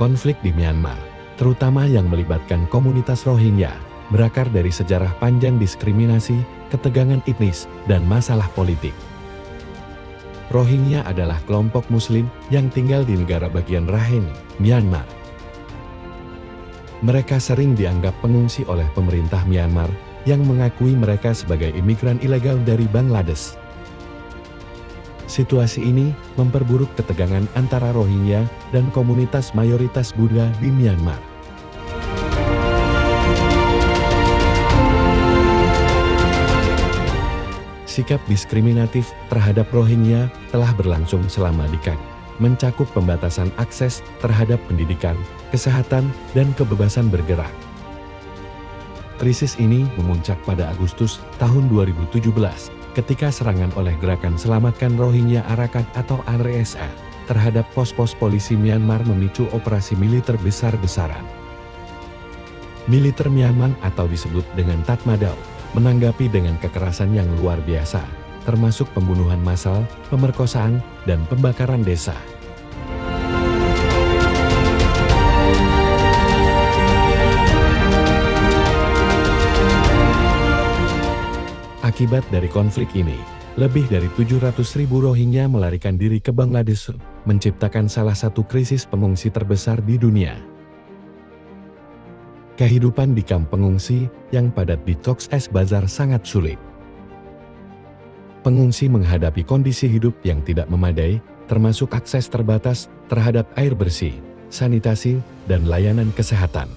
Konflik di Myanmar, terutama yang melibatkan komunitas Rohingya, berakar dari sejarah panjang diskriminasi, ketegangan etnis, dan masalah politik. Rohingya adalah kelompok Muslim yang tinggal di negara bagian Rakhine, Myanmar. Mereka sering dianggap pengungsi oleh pemerintah Myanmar yang mengakui mereka sebagai imigran ilegal dari Bangladesh. Situasi ini memperburuk ketegangan antara Rohingya dan komunitas mayoritas Buddha di Myanmar. Sikap diskriminatif terhadap Rohingya telah berlangsung selama dekade, mencakup pembatasan akses terhadap pendidikan, kesehatan, dan kebebasan bergerak. Krisis ini memuncak pada Agustus tahun 2017, ketika serangan oleh Gerakan Selamatkan Rohingya Arakat atau RSA terhadap pos-pos polisi Myanmar memicu operasi militer besar-besaran. Militer Myanmar atau disebut dengan Tatmadaw, menanggapi dengan kekerasan yang luar biasa, termasuk pembunuhan massal, pemerkosaan, dan pembakaran desa. Akibat dari konflik ini, lebih dari 700.000 Rohingya melarikan diri ke Bangladesh, menciptakan salah satu krisis pengungsi terbesar di dunia. Kehidupan di kamp pengungsi yang padat di Cox's Bazar sangat sulit. Pengungsi menghadapi kondisi hidup yang tidak memadai, termasuk akses terbatas terhadap air bersih, sanitasi, dan layanan kesehatan.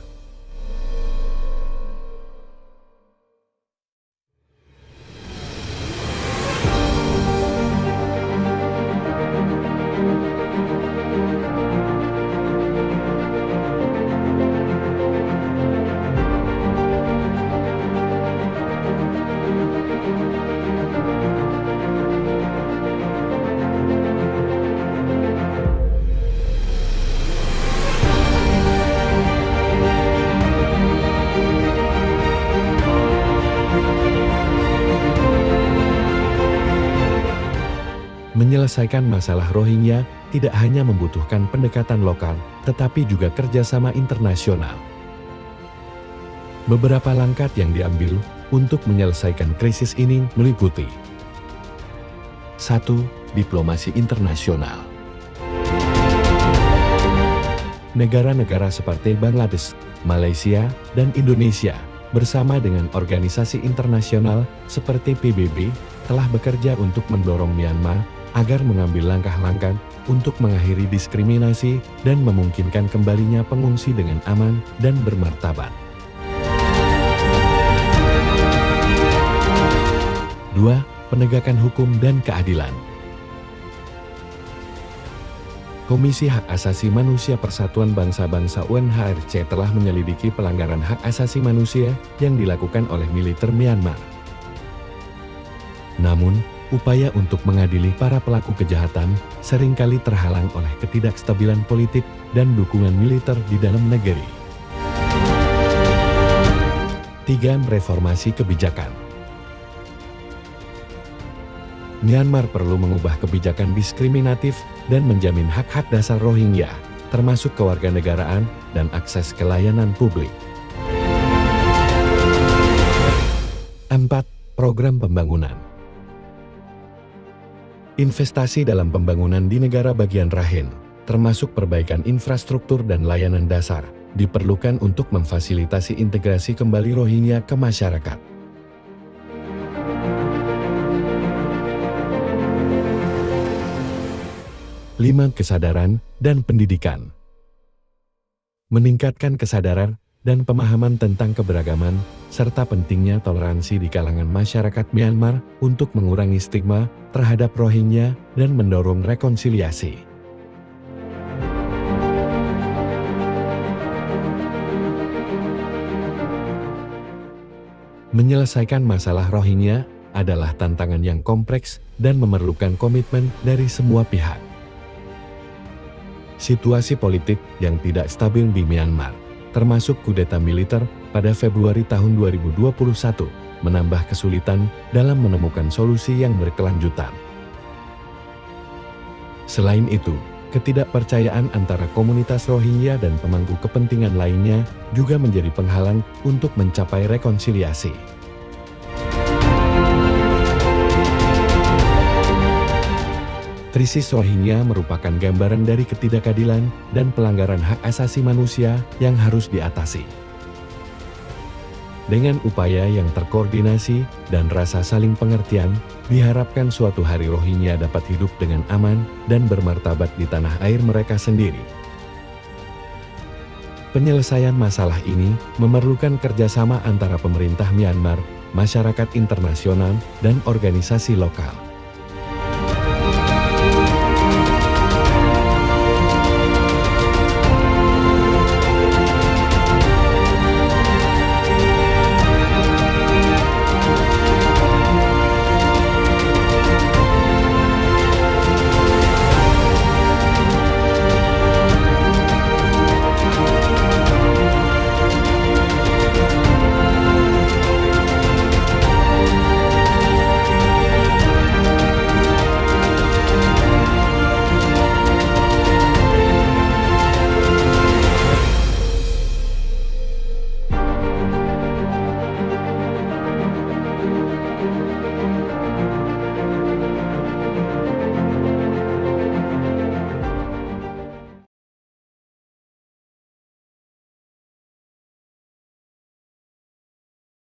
Menyelesaikan masalah Rohingya tidak hanya membutuhkan pendekatan lokal, tetapi juga kerjasama internasional. Beberapa langkah yang diambil untuk menyelesaikan krisis ini meliputi 1. Diplomasi internasional. Negara-negara seperti Bangladesh, Malaysia, dan Indonesia bersama dengan organisasi internasional seperti PBB telah bekerja untuk mendorong Myanmar agar mengambil langkah-langkah untuk mengakhiri diskriminasi dan memungkinkan kembalinya pengungsi dengan aman dan bermartabat. 2. Penegakan hukum dan keadilan. Komisi Hak Asasi Manusia Persatuan Bangsa-Bangsa UNHRC telah menyelidiki pelanggaran hak asasi manusia yang dilakukan oleh militer Myanmar. Namun, upaya untuk mengadili para pelaku kejahatan seringkali terhalang oleh ketidakstabilan politik dan dukungan militer di dalam negeri. 3. Reformasi kebijakan. Myanmar perlu mengubah kebijakan diskriminatif dan menjamin hak-hak dasar Rohingya, termasuk kewarganegaraan dan akses ke layanan publik. 4. Program pembangunan. Investasi dalam pembangunan di negara bagian Rakhine, termasuk perbaikan infrastruktur dan layanan dasar, diperlukan untuk memfasilitasi integrasi kembali Rohingya ke masyarakat. 5. Kesadaran dan pendidikan. Meningkatkan kesadaran dan pemahaman tentang keberagaman, serta pentingnya toleransi di kalangan masyarakat Myanmar untuk mengurangi stigma terhadap Rohingya dan mendorong rekonsiliasi. Menyelesaikan masalah Rohingya adalah tantangan yang kompleks dan memerlukan komitmen dari semua pihak. Situasi politik yang tidak stabil di Myanmar, termasuk kudeta militer pada Februari tahun 2021, menambah kesulitan dalam menemukan solusi yang berkelanjutan. Selain itu, Ketidakpercayaan antara komunitas Rohingya dan pemangku kepentingan lainnya juga menjadi penghalang untuk mencapai rekonsiliasi. Krisis Rohingya merupakan gambaran dari ketidakadilan dan pelanggaran hak asasi manusia yang harus diatasi. Dengan upaya yang terkoordinasi dan rasa saling pengertian, diharapkan suatu hari Rohingya dapat hidup dengan aman dan bermartabat di tanah air mereka sendiri. Penyelesaian masalah ini memerlukan kerjasama antara pemerintah Myanmar, masyarakat internasional, dan organisasi lokal.